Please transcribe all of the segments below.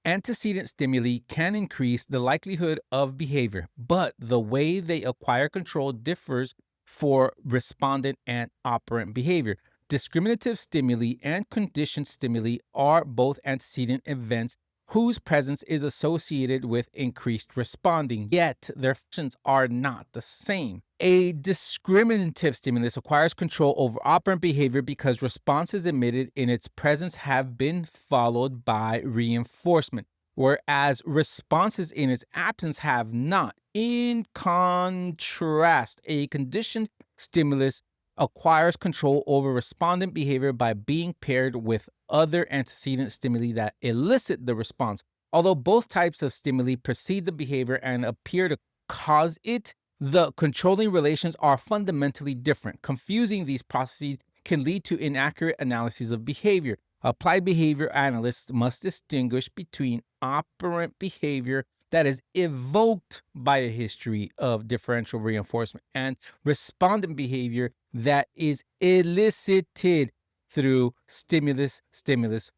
Antecedent stimuli can increase the likelihood of behavior, but the way they acquire control differs for respondent and operant behavior. Discriminative stimuli and conditioned stimuli are both antecedent events whose presence is associated with increased responding, yet their functions are not the same. A discriminative stimulus acquires control over operant behavior because responses emitted in its presence have been followed by reinforcement, whereas responses in its absence have not. In contrast, a conditioned stimulus acquires control over respondent behavior by being paired with other antecedent stimuli that elicit the response. Although both types of stimuli precede the behavior and appear to cause it, the controlling relations are fundamentally different. Confusing these processes can lead to inaccurate analyses of behavior. Applied behavior analysts must distinguish between operant behavior that is evoked by a history of differential reinforcement and respondent behavior that is elicited through stimulus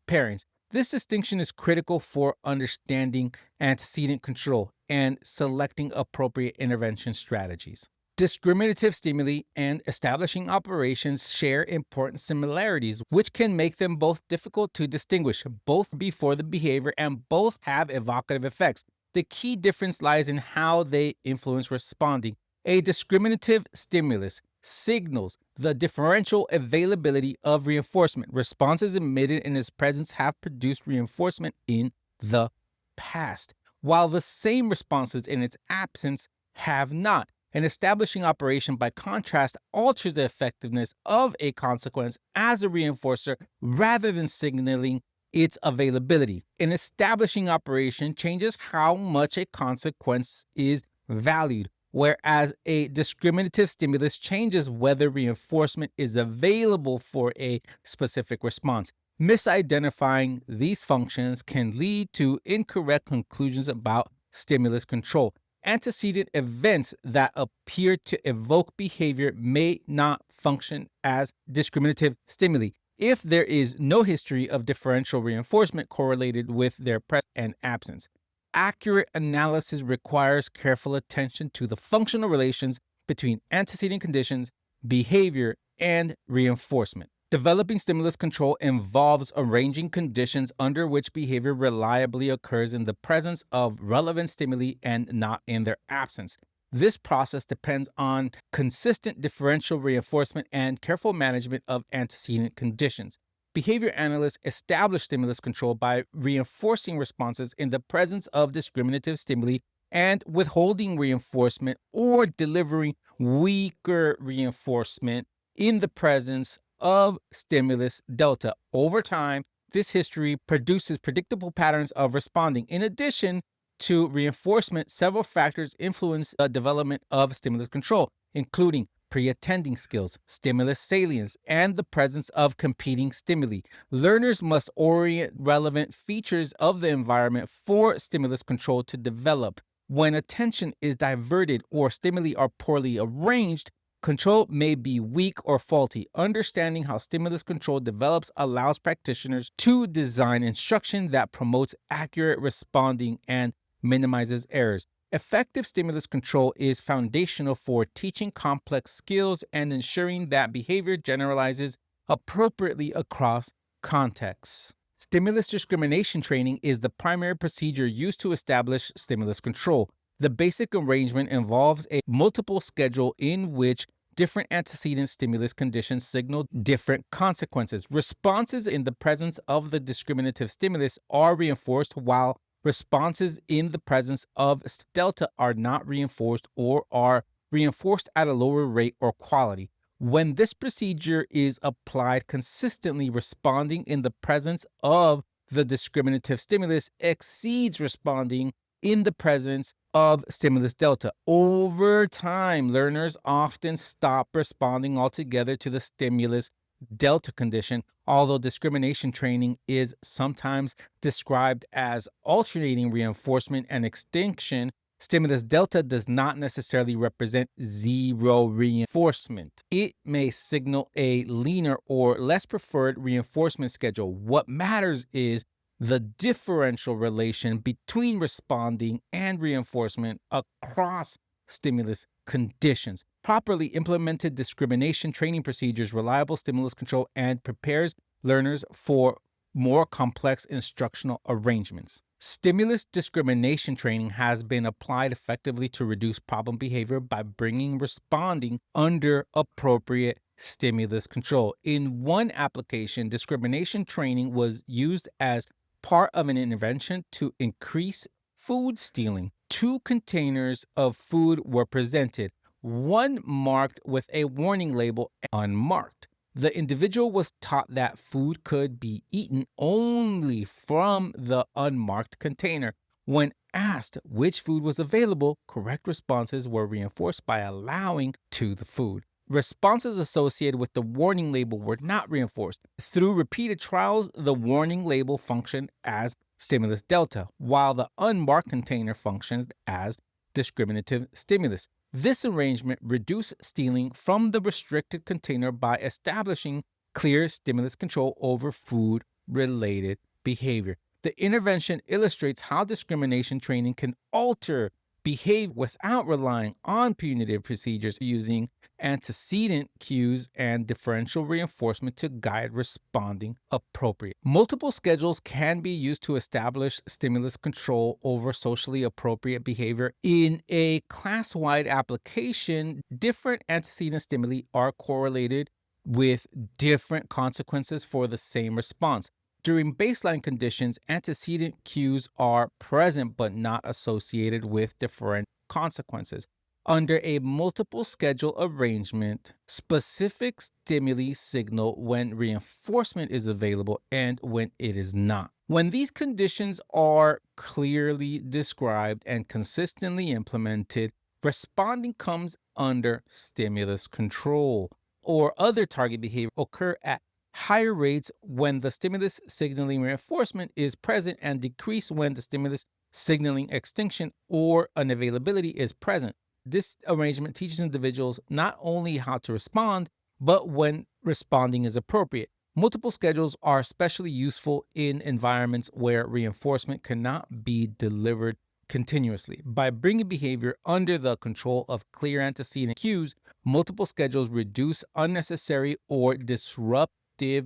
pairings. This distinction is critical for understanding antecedent control and selecting appropriate intervention strategies. Discriminative stimuli and establishing operations share important similarities, which can make them both difficult to distinguish. Both before the behavior and both have evocative effects. The key difference lies in how they influence responding. A discriminative stimulus signals the differential availability of reinforcement. Responses emitted in its presence have produced reinforcement in the past, while the same responses in its absence have not. An establishing operation, by contrast, alters the effectiveness of a consequence as a reinforcer rather than signaling its availability. An establishing operation changes how much a consequence is valued, whereas a discriminative stimulus changes whether reinforcement is available for a specific response. Misidentifying these functions can lead to incorrect conclusions about stimulus control. Antecedent events that appear to evoke behavior may not function as discriminative stimuli if there is no history of differential reinforcement correlated with their presence and absence. Accurate analysis requires careful attention to the functional relations between antecedent conditions, behavior, and reinforcement. Developing stimulus control involves arranging conditions under which behavior reliably occurs in the presence of relevant stimuli and not in their absence. This process depends on consistent differential reinforcement and careful management of antecedent conditions. Behavior analysts establish stimulus control by reinforcing responses in the presence of discriminative stimuli and withholding reinforcement or delivering weaker reinforcement in the presence of stimulus delta. Over time, this history produces predictable patterns of responding. In addition to reinforcement, several factors influence the development of stimulus control, including pre-attending skills, stimulus salience, and the presence of competing stimuli. Learners must orient relevant features of the environment for stimulus control to develop. When attention is diverted or stimuli are poorly arranged, control may be weak or faulty. Understanding how stimulus control develops allows practitioners to design instruction that promotes accurate responding and minimizes errors. Effective stimulus control is foundational for teaching complex skills and ensuring that behavior generalizes appropriately across contexts. Stimulus discrimination training is the primary procedure used to establish stimulus control. The basic arrangement involves a multiple schedule in which different antecedent stimulus conditions signal different consequences. Responses in the presence of the discriminative stimulus are reinforced, while responses in the presence of delta are not reinforced or are reinforced at a lower rate or quality. When this procedure is applied consistently, responding in the presence of the discriminative stimulus exceeds responding in the presence of stimulus delta. Over time, learners often stop responding altogether to the stimulus delta condition. Although discrimination training is sometimes described as alternating reinforcement and extinction, stimulus delta does not necessarily represent zero reinforcement. It may signal a leaner or less preferred reinforcement schedule. What matters is the differential relation between responding and reinforcement across stimulus conditions. Properly implemented discrimination training procedures, reliable stimulus control, and prepares learners for more complex instructional arrangements. Stimulus discrimination training has been applied effectively to reduce problem behavior by bringing responding under appropriate stimulus control. In one application, discrimination training was used as part of an intervention to increase food stealing. Two containers of food were presented, one marked with a warning label and unmarked. The individual was taught that food could be eaten only from the unmarked container. When asked which food was available, correct responses were reinforced by allowing to the food. Responses associated with the warning label were not reinforced. Through repeated trials, the warning label functioned as stimulus delta, while the unmarked container functioned as discriminative stimulus. This arrangement reduced stealing from the restricted container by establishing clear stimulus control over food-related behavior. The intervention illustrates how discrimination training can alter behavior without relying on punitive procedures, using antecedent cues and differential reinforcement to guide responding appropriate. Multiple schedules can be used to establish stimulus control over socially appropriate behavior. In a class-wide application, different antecedent stimuli are correlated with different consequences for the same response. During baseline conditions, antecedent cues are present but not associated with different consequences. Under a multiple schedule arrangement, specific stimuli signal when reinforcement is available and when it is not. When these conditions are clearly described and consistently implemented, responding comes under stimulus control, or other target behavior occur at higher rates when the stimulus signaling reinforcement is present and decrease when the stimulus signaling extinction or unavailability is present. This arrangement teaches individuals not only how to respond, but when responding is appropriate. Multiple schedules are especially useful in environments where reinforcement cannot be delivered continuously. By bringing behavior under the control of clear antecedent cues, multiple schedules reduce unnecessary or disruptive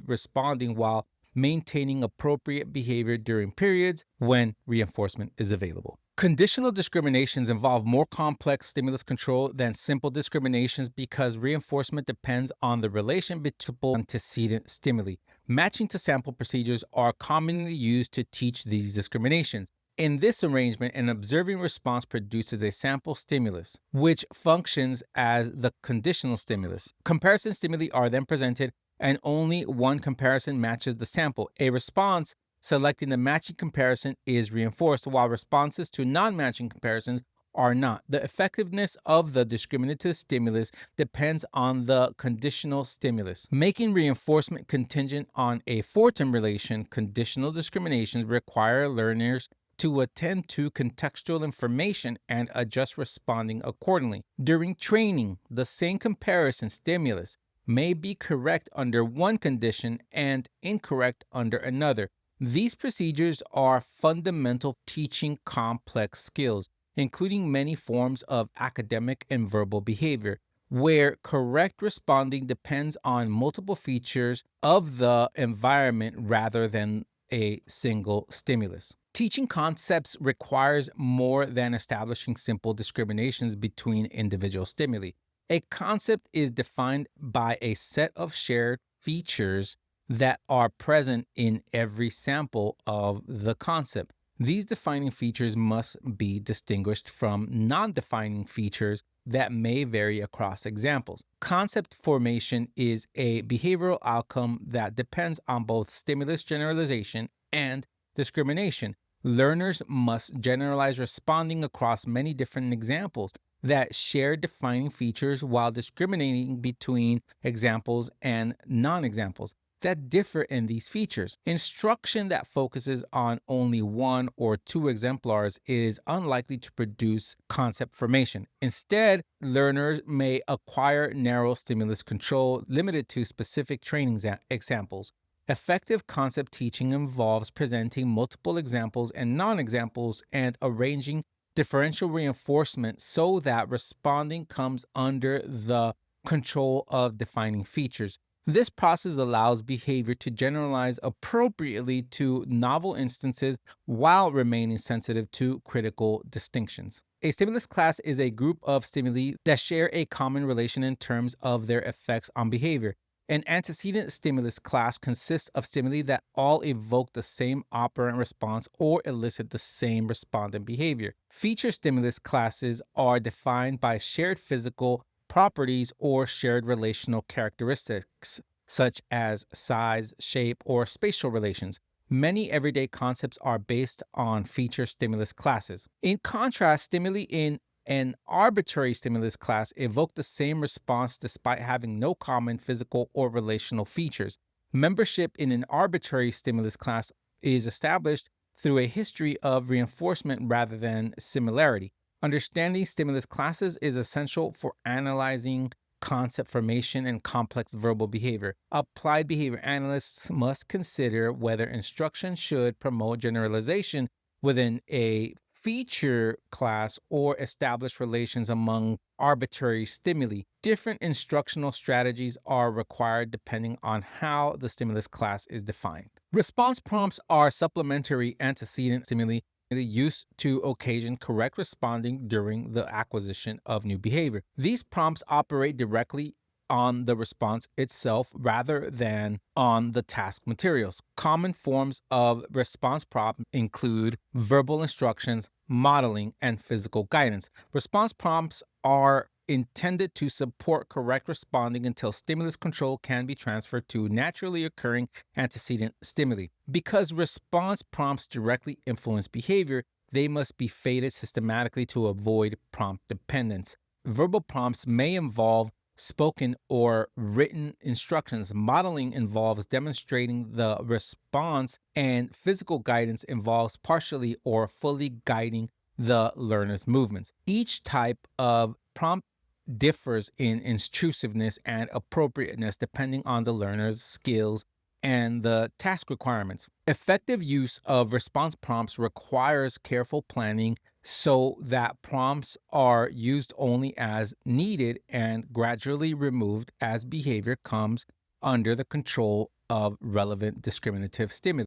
responding while maintaining appropriate behavior during periods when reinforcement is available. Conditional discriminations involve more complex stimulus control than simple discriminations because reinforcement depends on the relation between antecedent stimuli. Matching to sample procedures are commonly used to teach these discriminations. In this arrangement, an observing response produces a sample stimulus, which functions as the conditional stimulus. Comparison stimuli are then presented, and only one comparison matches the sample. A response selecting the matching comparison is reinforced, while responses to non-matching comparisons are not. The effectiveness of the discriminative stimulus depends on the conditional stimulus. Making reinforcement contingent on a four-term relation, conditional discriminations require learners to attend to contextual information and adjust responding accordingly. During training, the same comparison stimulus may be correct under one condition and incorrect under another. These procedures are fundamental teaching complex skills, including many forms of academic and verbal behavior, where correct responding depends on multiple features of the environment rather than a single stimulus. Teaching concepts requires more than establishing simple discriminations between individual stimuli. A concept is defined by a set of shared features that are present in every sample of the concept. These defining features must be distinguished from non-defining features that may vary across examples. Concept formation is a behavioral outcome that depends on both stimulus generalization and discrimination. Learners must generalize responding across many different examples that share defining features while discriminating between examples and non-examples that differ in these features. Instruction that focuses on only one or two exemplars is unlikely to produce concept formation. Instead, learners may acquire narrow stimulus control limited to specific training examples. Effective concept teaching involves presenting multiple examples and non examples and arranging differential reinforcement so that responding comes under the control of defining features. This process allows behavior to generalize appropriately to novel instances while remaining sensitive to critical distinctions. A stimulus class is a group of stimuli that share a common relation in terms of their effects on behavior. An antecedent stimulus class consists of stimuli that all evoke the same operant response or elicit the same respondent behavior. Feature stimulus classes are defined by shared physical properties or shared relational characteristics, such as size, shape, or spatial relations. Many everyday concepts are based on feature stimulus classes. In contrast, stimuli in an arbitrary stimulus class evoke the same response despite having no common physical or relational features. Membership in an arbitrary stimulus class is established through a history of reinforcement rather than similarity. Understanding stimulus classes is essential for analyzing concept formation and complex verbal behavior. Applied behavior analysts must consider whether instruction should promote generalization within a feature class or establish relations among arbitrary stimuli. Different instructional strategies are required depending on how the stimulus class is defined. Response prompts are supplementary antecedent stimuli used to occasion correct responding during the acquisition of new behavior. These prompts operate directly on the response itself rather than on the task materials. Common forms of response prompts include verbal instructions, modeling, and physical guidance. Response prompts are intended to support correct responding until stimulus control can be transferred to naturally occurring antecedent stimuli. Because response prompts directly influence behavior, they must be faded systematically to avoid prompt dependence. Verbal prompts may involve spoken or written instructions. Modeling involves demonstrating the response, and physical guidance involves partially or fully guiding the learner's movements. Each type of prompt differs in intrusiveness and appropriateness depending on the learner's skills and the task requirements. Effective use of response prompts requires careful planning so that prompts are used only as needed and gradually removed as behavior comes under the control of relevant discriminative stimuli.